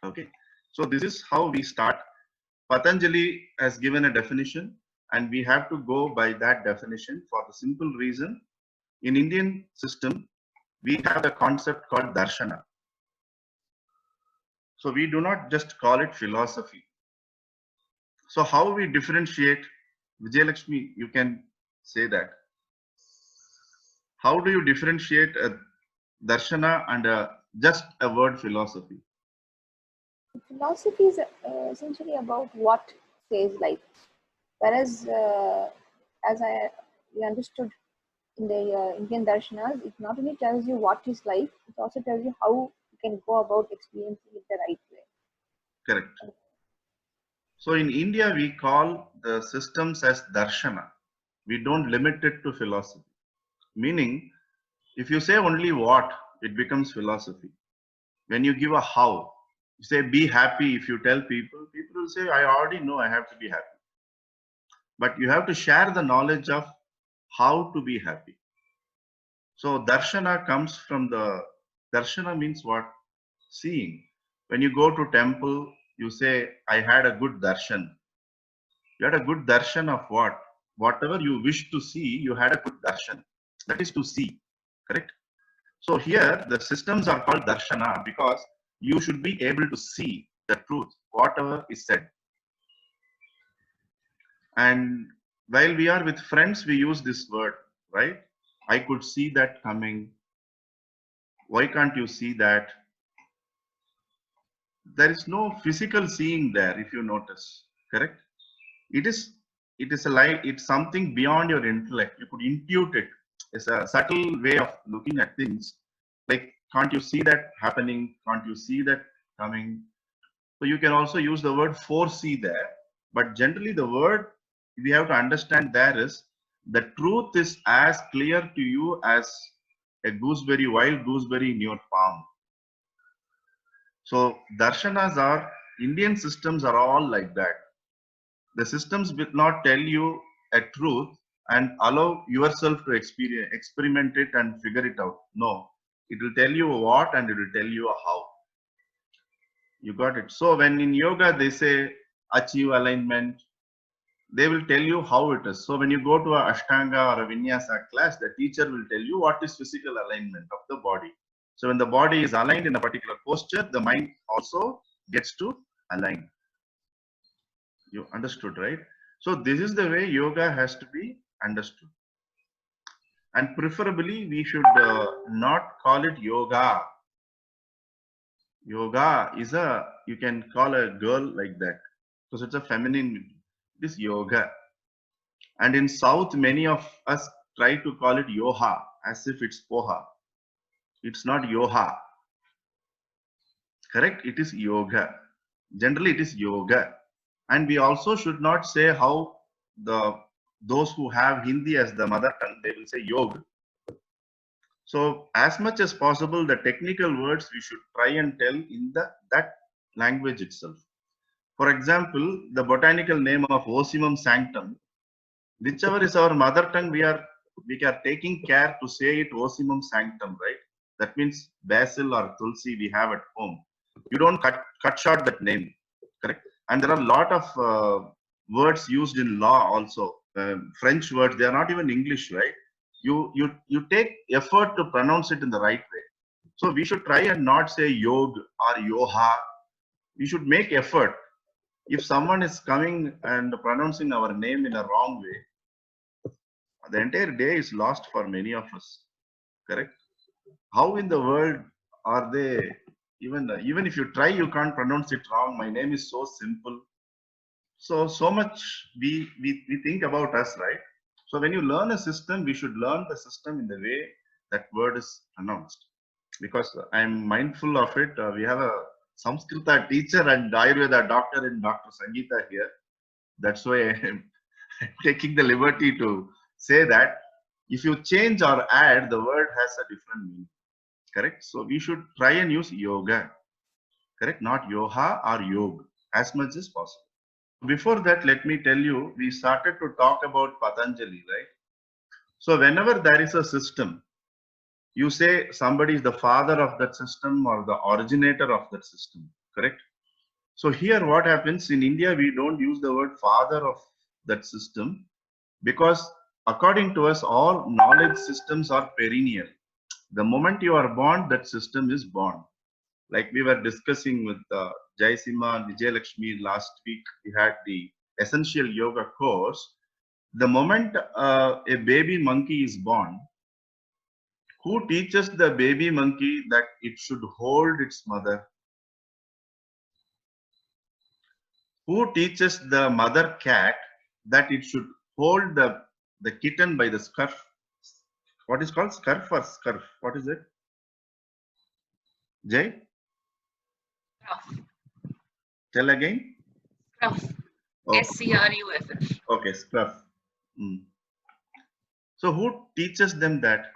Okay, so this is how we start. Patanjali has given a definition, and we have to go by that definition for the simple reason in Indian system we have a concept called darshana. So we do not just call it philosophy. So how we differentiate, Vijayalakshmi, you can say that. How do you differentiate a darshana and just a word philosophy? Philosophy is essentially about what says life, whereas as I we understood in the Indian darshanas, it not only tells you what is life, it also tells you how you can go about experiencing it the right way. Correct. So in India, we call the systems as darshana. We don't limit it to philosophy. Meaning, if you say only what, it becomes philosophy. When you give a how, you say be happy. If you tell people, people will say, I already know I have to be happy. But you have to share the knowledge of how to be happy. So darshana comes from the darshana means what? Seeing. When you go to temple, you say, I had a good darshan. You had a good darshan of what? Whatever you wish to see, you had a good darshan. That is to see. Correct? So here the systems are called darshana because you should be able to see the truth, whatever is said. And while we are with friends, we use this word, right? I could see that coming. Why can't you see that? There is no physical seeing there, if you notice. Correct? It is a light, it's something beyond your intellect. You could intuit it. It's a subtle way of looking at things. Like, can't you see that happening? Can't you see that coming? So you can also use the word foresee there. But generally the word we have to understand there is the truth is as clear to you as a gooseberry, wild gooseberry in your palm. So darshanas are, Indian systems are all like that. The systems will not tell you a truth and allow yourself to experience, experiment it and figure it out. No, it will tell you what and it will tell you how. You got it. So when in yoga they say achieve alignment, they will tell you how it is. So when you go to a Ashtanga or a Vinyasa class, the teacher will tell you what is physical alignment of the body. So when the body is aligned in a particular posture, the mind also gets to align. You understood, right? So this is the way yoga has to be understood. And preferably we should not call it yoga. Yoga is you can call a girl like that because it's a feminine. It is yoga. And in South, many of us try to call it yoha as if it's poha. It's not yoha. Correct? It is yoga. Generally, it is yoga. And we also should not say how those who have Hindi as the mother tongue, they will say yoga. So as much as possible, the technical words we should try and tell in that language itself. For example, the botanical name of Osimum sanctum, whichever is our mother tongue, we are taking care to say it Osimum sanctum, right? That means basil or tulsi we have at home. You don't cut short that name, correct? And there are a lot of words used in law also. French words, they are not even English, right? You take effort to pronounce it in the right way. So we should try and not say yog or yoha. We should make effort. If someone is coming and pronouncing our name in a wrong way, the entire day is lost for many of us. Correct? How in the world are they even if you try, you can't pronounce it wrong. My name is so simple. So much we think about us, right? So when you learn a system, we should learn the system in the way that word is announced. Because I'm mindful of it. We have a Samskrita teacher and Ayurveda doctor in Dr. Sangeeta here. That's why I'm taking the liberty to say that if you change or add, the word has a different meaning. Correct? So we should try and use yoga. Correct? Not yoha or yoga as much as possible. Before that, let me tell you, we started to talk about Patanjali, right? So whenever there is a system, you say somebody is the father of that system or the originator of that system, correct? So here what happens in India, we don't use the word father of that system because according to us, all knowledge systems are perennial. The moment you are born, that system is born. Like we were discussing with Jaisima and Vijayalakshmi last week, we had the essential yoga course. The moment a baby monkey is born, who teaches the baby monkey that it should hold its mother? Who teaches the mother cat that it should hold the kitten by the scarf? What is called scarf or scarf? What is it? Jay, Scruff. tell again. Scruff. Oh, SCRUFF. okay, scarf. Mm. So who teaches them that?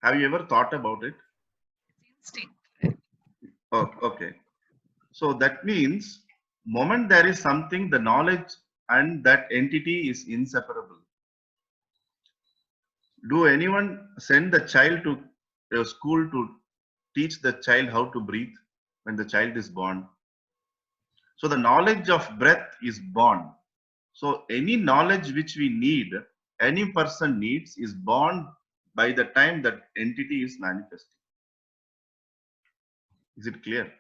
Have you ever thought about it? It's instinct. Oh, okay. So that means moment there is something, the knowledge and that entity is inseparable. Do anyone send the child to a school to teach the child how to breathe when the child is born? So the knowledge of breath is born. So any knowledge which we need, any person needs, is born by the time that entity is manifesting. Is it clear?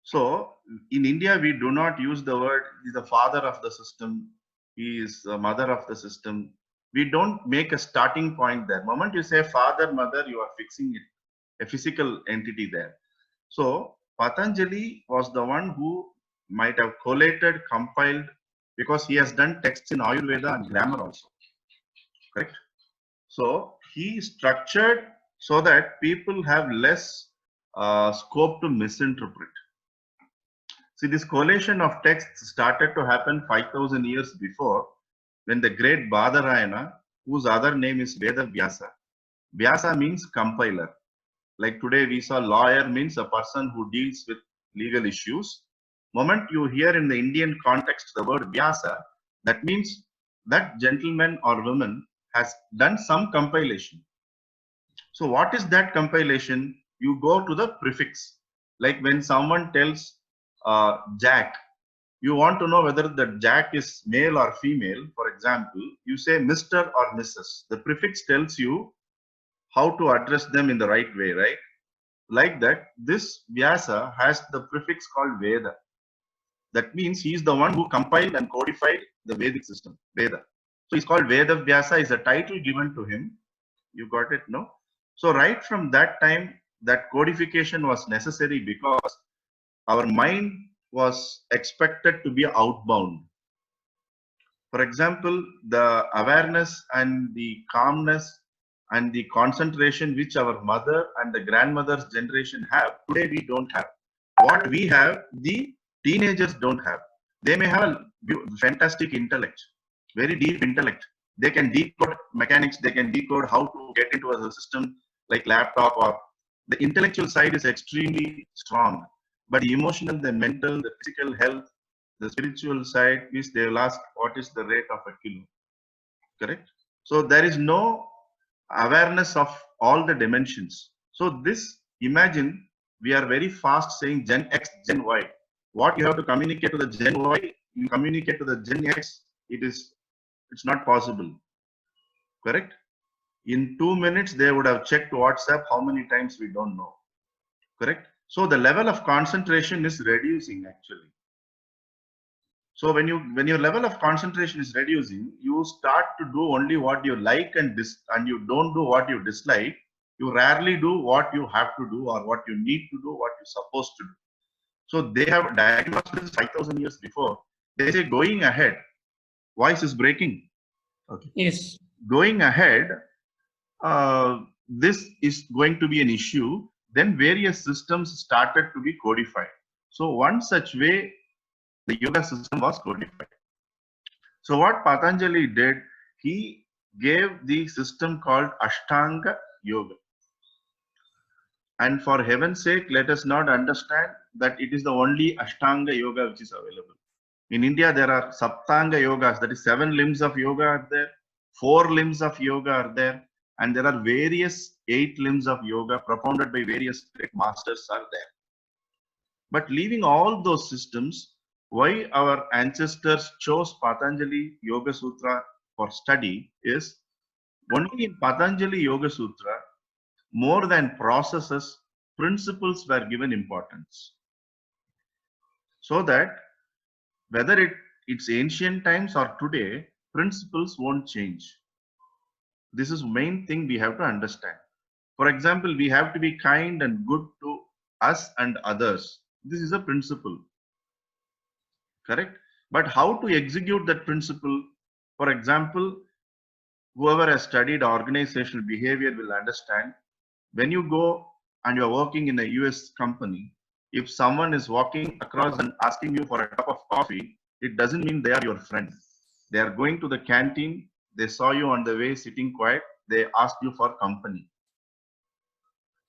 So in India, we do not use the word he's the father of the system, he is the mother of the system. We don't make a starting point there. Moment you say father, mother, you are fixing it, a physical entity there. So Patanjali was the one who might have collated, compiled, because he has done texts in Ayurveda and grammar also. Correct? So he structured so that people have less scope to misinterpret. See, this collation of texts started to happen 5,000 years before when the great Badarayana, whose other name is Veda Vyasa. Vyasa means compiler. Like today we saw lawyer means a person who deals with legal issues. Moment you hear in the Indian context the word Vyasa, that means that gentleman or woman has done some compilation. So what is that compilation? You go to the prefix. Like when someone tells Jack, you want to know whether the Jack is male or female. For example, you say Mr. or Mrs. The prefix tells you how to address them in the right way, right? Like that, this Vyasa has the prefix called Veda. That means he is the one who compiled and codified the Vedic system, Veda. So he's called Veda Vyasa, is a title given to him. You got it, no? So right from that time, that codification was necessary because our mind was expected to be outbound. For example, the awareness and the calmness and the concentration which our mother and the grandmother's generation have, today we don't have. What we have, the teenagers don't have. They may have a fantastic intellect, very deep intellect. They can decode mechanics, they can decode how to get into a system like laptop, or the intellectual side is extremely strong. But the emotional, the mental, the physical health, the spiritual side, means they will ask what is the rate of a kilo. Correct? So there is no awareness of all the dimensions. So this, imagine, we are very fast saying Gen X, Gen Y. What you have to communicate to the Gen Y, you communicate to the Gen X, it's not possible. Correct? In 2 minutes, they would have checked WhatsApp how many times we don't know. Correct? So the level of concentration is reducing actually. So when your level of concentration is reducing, you start to do only what you like and you don't do what you dislike. You rarely do what you have to do or what you need to do, what you're supposed to do. So they have diagnosed this 5,000 years before. They say going ahead, voice is breaking. Okay. Yes. Going ahead, this is going to be an issue. Then various systems started to be codified. So one such way, the yoga system was codified. So what Patanjali did, he gave the system called Ashtanga Yoga. And for heaven's sake, let us not understand that it is the only Ashtanga Yoga which is available. In India, there are Saptanga Yogas, that is 7 limbs of yoga are there, 4 limbs of yoga are there, and there are various 8 limbs of yoga propounded by various great masters are there. But leaving all those systems, why our ancestors chose Patanjali Yoga Sutra for study is only in Patanjali Yoga Sutra, more than processes, principles were given importance. So that whether it's ancient times or today, principles won't change. This is main thing we have to understand. For example, we have to be kind and good to us and others. This is a principle, correct? But how to execute that principle? For example, whoever has studied organizational behavior will understand when you go and you're working in a US company, if someone is walking across and asking you for a cup of coffee, it doesn't mean they are your friend. They are going to the canteen, they saw you on the way sitting quiet, they asked you for company.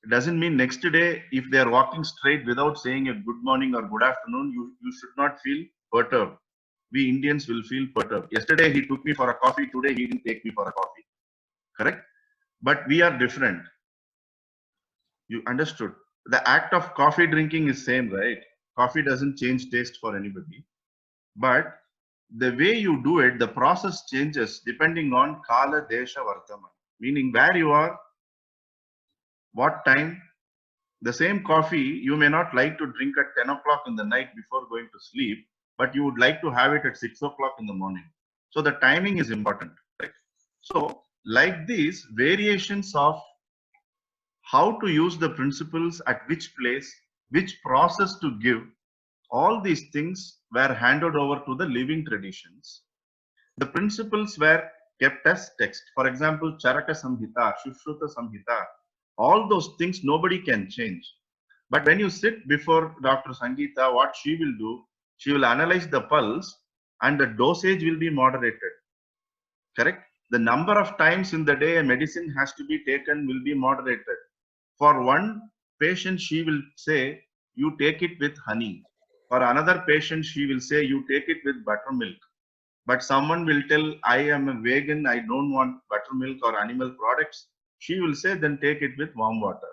It doesn't mean next day, if they are walking straight without saying a good morning or good afternoon, you should not feel perturbed. We Indians will feel perturbed. Yesterday he took me for a coffee, today he didn't take me for a coffee. Correct? But we are different. You understood? The act of coffee drinking is same, right? Coffee doesn't change taste for anybody. But the way you do it, the process changes depending on Kala, Desha, Vartama. Meaning where you are, what time. The same coffee you may not like to drink at 10 o'clock in the night before going to sleep, but you would like to have it at 6 o'clock in the morning. So the timing is important, right? So like these variations of how to use the principles at which place, which process to give, all these things were handed over to the living traditions. The principles were kept as text. For example, Charaka Samhita, Shushruta Samhita, all those things nobody can change. But when you sit before Dr. Sangeeta, what she will do, she will analyze the pulse and the dosage will be moderated. Correct? The number of times in the day a medicine has to be taken will be moderated. For one patient, she will say, you take it with honey. For another patient, she will say, you take it with buttermilk. But someone will tell, I am a vegan, I don't want buttermilk or animal products. She will say, then take it with warm water.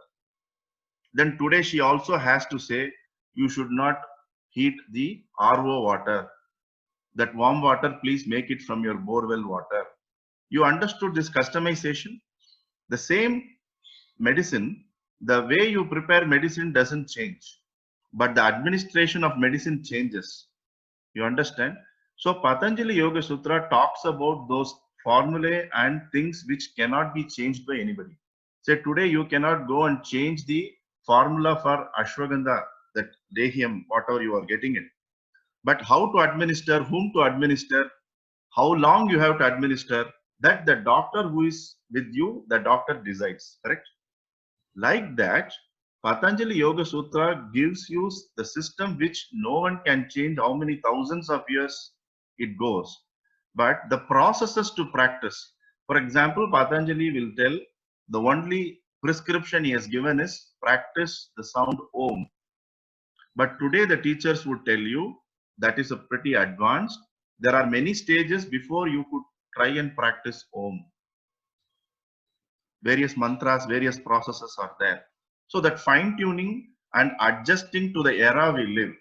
Then today she also has to say, you should not heat the RO water. That warm water, please make it from your borewell water. You understood this customization? The same medicine, the way you prepare medicine doesn't change, but the administration of medicine changes. You understand? So Patanjali Yoga Sutra talks about those formulae and things which cannot be changed by anybody. Say today you cannot go and change the formula for Ashwagandha, that Lehiam, whatever you are getting it. But how to administer, whom to administer, how long you have to administer, that the doctor who is with you, the doctor decides, correct? Like that, Patanjali Yoga Sutra gives you the system which no one can change how many thousands of years it goes. But the processes to practice, for example, Patanjali will tell the only prescription he has given is practice the sound Om. But today the teachers would tell you that is a pretty advanced. There are many stages before you could try and practice Om. Various mantras, various processes are there. So that fine tuning and adjusting to the era we live.